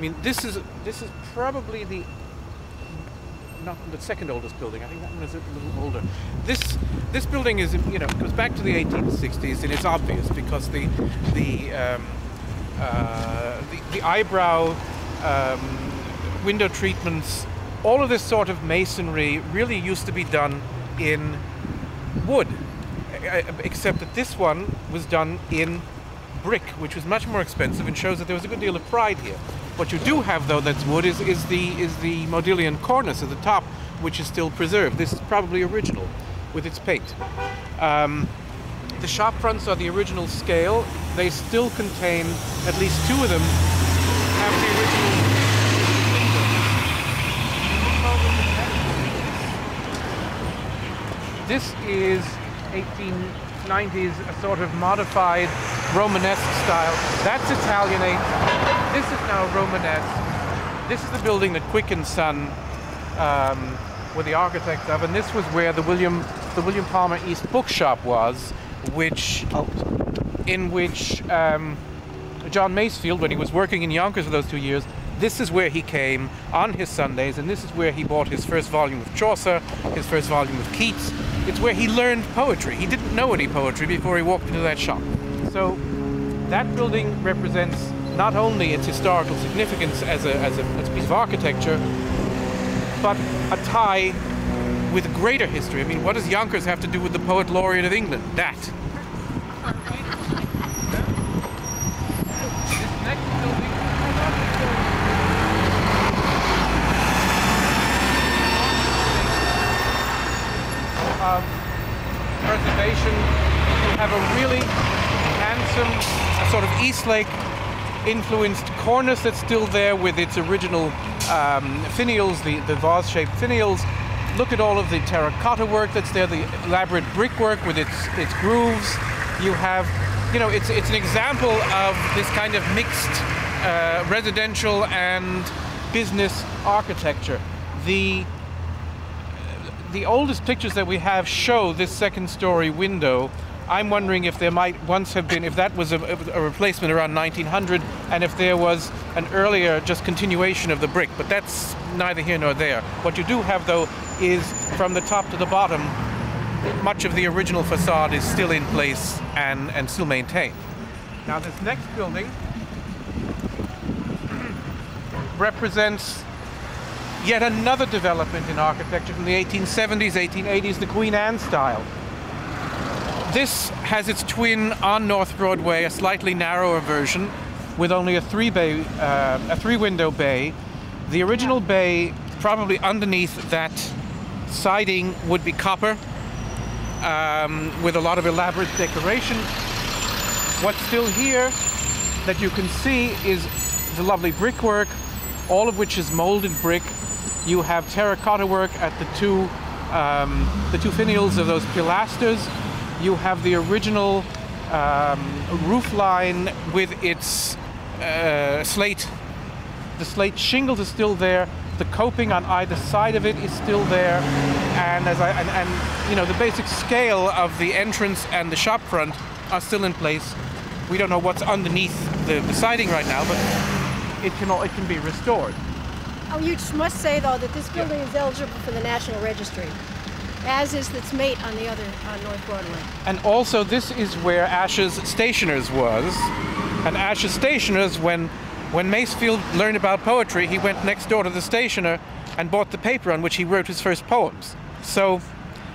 I mean, this is probably not the second oldest building. I think that one is a little older. This building is, you know, goes back to the 1860s, and it's obvious because the eyebrow window treatments, all of this sort of masonry really used to be done in wood, except that this one was done in brick, which was much more expensive and shows that there was a good deal of pride here. What you do have, though, that's wood is the modillion cornice at the top, which is still preserved. This is probably original with its paint. The shop fronts are the original scale. They still contain, at least two of them, have the original windows. This is 1890s, a sort of modified Romanesque style. That's Italianate. This is now Romanesque. This is the building that Quick & Son were the architects of, and this was where the William Palmer East Bookshop was, in which John Masefield, when he was working in Yonkers for those 2 years, this is where he came on his Sundays, and this is where he bought his first volume of Chaucer, his first volume of Keats. It's where he learned poetry. He didn't know any poetry before he walked into that shop. So that building represents not only its historical significance as a piece of architecture, but a tie with a greater history. I mean, what does Yonkers have to do with the Poet Laureate of England? That. This next building of preservation. You have a really handsome, sort of Eastlake influenced cornice that's still there with its original finials, the vase-shaped finials. Look at all of the terracotta work that's there, the elaborate brickwork with its grooves. You have, you know, it's an example of this kind of mixed residential and business architecture. The oldest pictures that we have show this second-story window. I'm wondering if there might once have been, if that was a replacement around 1900, and if there was an earlier just continuation of the brick, but that's neither here nor there. What you do have, though, is from the top to the bottom, much of the original facade is still in place and still maintained. Now, this next building represents yet another development in architecture from the 1870s, 1880s, the Queen Anne style. This has its twin on North Broadway, a slightly narrower version with only a three-window bay. The original bay, probably underneath that siding, would be copper with a lot of elaborate decoration. What's still here that you can see is the lovely brickwork, all of which is molded brick. You have terracotta work at the two finials of those pilasters. You have the original roof line with its slate. The slate shingles is still there. The coping on either side of it is still there, and you know, the basic scale of the entrance and the shop front are still in place. We don't know what's underneath the siding right now, but it can be restored. Oh, you must say though that this building is eligible for the National Registry, as is its mate on the other on North Broadway. And also, this is where Ash's Stationers was, and Ash's Stationers, when Masefield learned about poetry, he went next door to the stationer and bought the paper on which he wrote his first poems. So,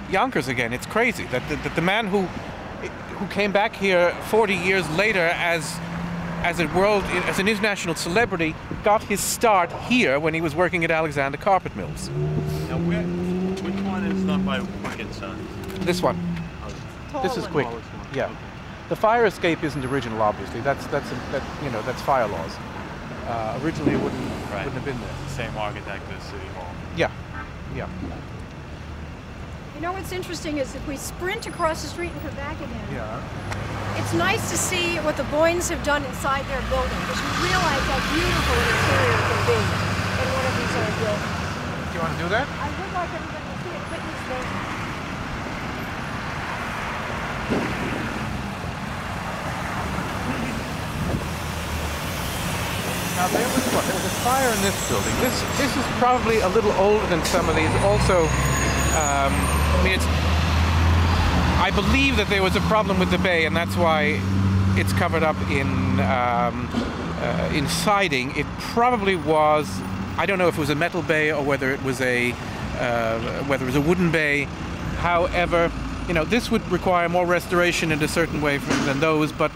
Yonkers again, it's crazy that the man who came back here 40 years later as an international celebrity got his start here when he was working at Alexander Carpet Mills. Now, which one is done by Quick & Son? This one. This is Quick. Yeah. Okay. The fire escape isn't original, obviously. That's fire laws. Originally, it wouldn't have been there. It's the same architect as City Hall. Yeah. You know what's interesting is if we sprint across the street and come back again, Yeah. it's nice to see what the Boynes have done inside their building, because you realize how beautiful an interior can be in one of these old buildings. Do you want to do that? I would like everybody to see it. Witness this. Now there was what? There was a fire in this building. This is probably a little older than some of these. Also, I mean, I believe that there was a problem with the bay, and that's why it's covered up in siding. It probably was. I don't know if it was a metal bay or whether it was a wooden bay. However, you know, this would require more restoration in a certain way than those, but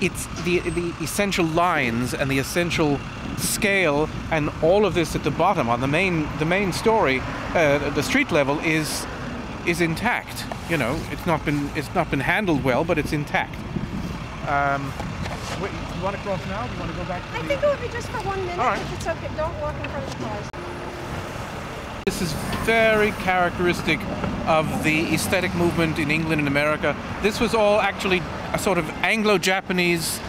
it's the essential lines and the essential scale and all of this at the bottom on the main story, the street level is intact. You know, it's not been handled well, but it's intact. Wait, you want to cross now? Do you want to go back to I think it would be just for 1 minute. All right. If it's okay. Don't walk in front of the cars. This is very characteristic of the aesthetic movement in England and America. This was all actually a sort of Anglo-Japanese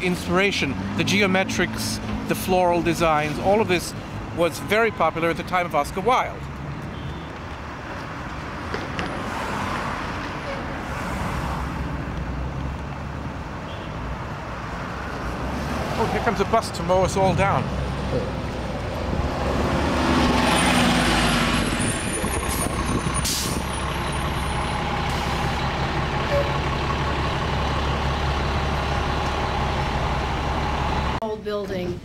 inspiration. The geometrics, the floral designs, all of this was very popular at the time of Oscar Wilde. Oh, here comes a bus to mow us all down. Building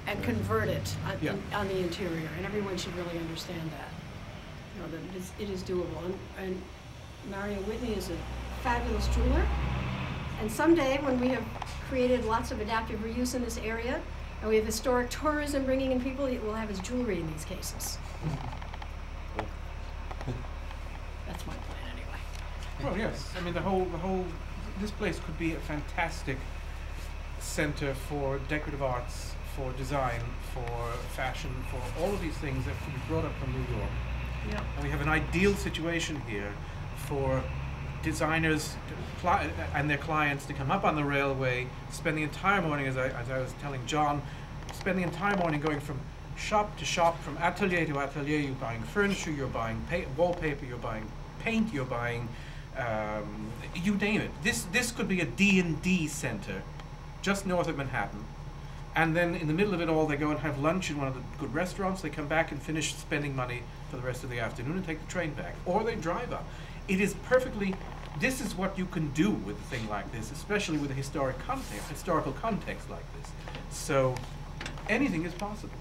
and convert it Yeah. on the interior, and everyone should really understand that. You know, that it is doable. And Marion Whitney is a fabulous jeweler. And someday, when we have created lots of adaptive reuse in this area, and we have historic tourism bringing in people, we'll have his jewelry in these cases. That's my plan, anyway. Well, yes. I mean, the whole. This place could be a fantastic center for decorative arts, for design, for fashion, for all of these things that can be brought up from New York. Yeah. And we have an ideal situation here for designers and their clients to come up on the railway, spend the entire morning, as I was telling John, spend the entire morning going from shop to shop, from atelier to atelier. You're buying furniture, you're buying wallpaper, you're buying paint, you're buying you name it. This could be a D&D center just north of Manhattan, and then in the middle of it all they go and have lunch in one of the good restaurants. They come back and finish spending money for the rest of the afternoon and take the train back, or they drive up. It is perfectly. This is what you can do with a thing like this, especially with a historical context like this. So anything is possible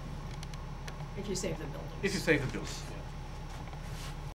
If you save the buildings. if you save the buildings.